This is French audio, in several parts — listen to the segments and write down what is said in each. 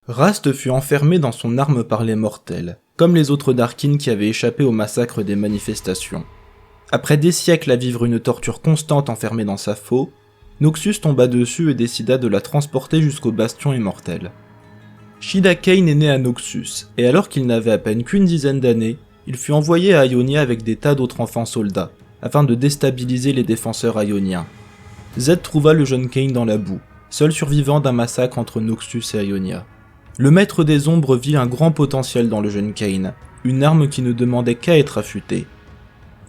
Rast fut enfermé dans son arme par les mortels, comme les autres Darkin qui avaient échappé au massacre des manifestations. Après des siècles à vivre une torture constante enfermée dans sa faux, Noxus tomba dessus et décida de la transporter jusqu'au bastion immortel. Shida Kane est né à Noxus, et alors qu'il n'avait à peine qu'une dizaine d'années, il fut envoyé à Ionia avec des tas d'autres enfants soldats, afin de déstabiliser les défenseurs ioniens. Zed trouva le jeune Kane dans la boue, seul survivant d'un massacre entre Noxus et Ionia. Le maître des ombres vit un grand potentiel dans le jeune Kane, une arme qui ne demandait qu'à être affûtée.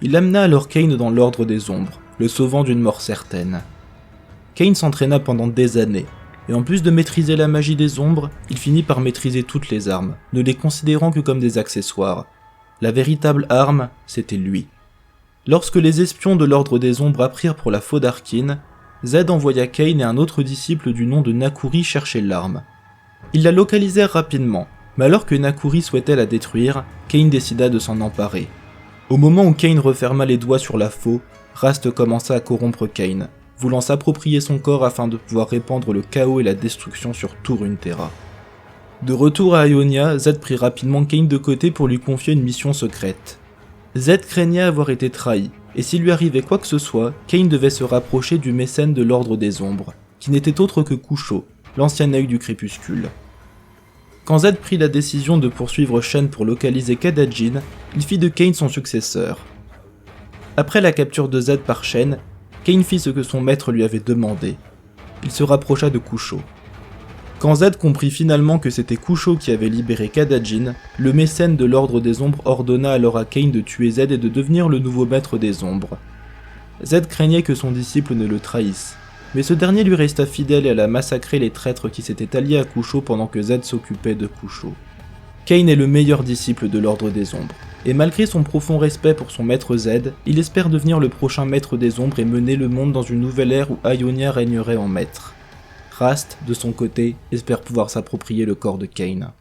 Il amena alors Kane dans l'ordre des ombres, le sauvant d'une mort certaine. Kane s'entraîna pendant des années, et en plus de maîtriser la magie des ombres, il finit par maîtriser toutes les armes, ne les considérant que comme des accessoires. La véritable arme, c'était lui. Lorsque les espions de l'ordre des ombres apprirent pour la faux d'Arkin, Zed envoya Kane et un autre disciple du nom de Nakuri chercher l'arme. Ils la localisèrent rapidement, mais alors que Nakuri souhaitait la détruire, Kane décida de s'en emparer. Au moment où Kane referma les doigts sur la faux, Rast commença à corrompre Kane, voulant s'approprier son corps afin de pouvoir répandre le chaos et la destruction sur tout Runeterra. De retour à Ionia, Zed prit rapidement Kane de côté pour lui confier une mission secrète. Zed craignait avoir été trahi, et s'il lui arrivait quoi que ce soit, Kane devait se rapprocher du mécène de l'Ordre des Ombres, qui n'était autre que Kusho, l'ancien œil du crépuscule. Quand Zed prit la décision de poursuivre Shen pour localiser Kadajin, il fit de Kane son successeur. Après la capture de Zed par Shen, Kane fit ce que son maître lui avait demandé. Il se rapprocha de Kusho. Quand Zed comprit finalement que c'était Kusho qui avait libéré Kadajin, le mécène de l'Ordre des Ombres ordonna alors à Kane de tuer Zed et de devenir le nouveau maître des Ombres. Zed craignait que son disciple ne le trahisse, mais ce dernier lui resta fidèle et alla massacrer les traîtres qui s'étaient alliés à Kusho pendant que Zed s'occupait de Kusho. Kane est le meilleur disciple de l'Ordre des Ombres, et malgré son profond respect pour son maître Zed, il espère devenir le prochain maître des Ombres et mener le monde dans une nouvelle ère où Ionia régnerait en maître. Rast, de son côté, espère pouvoir s'approprier le corps de Kane.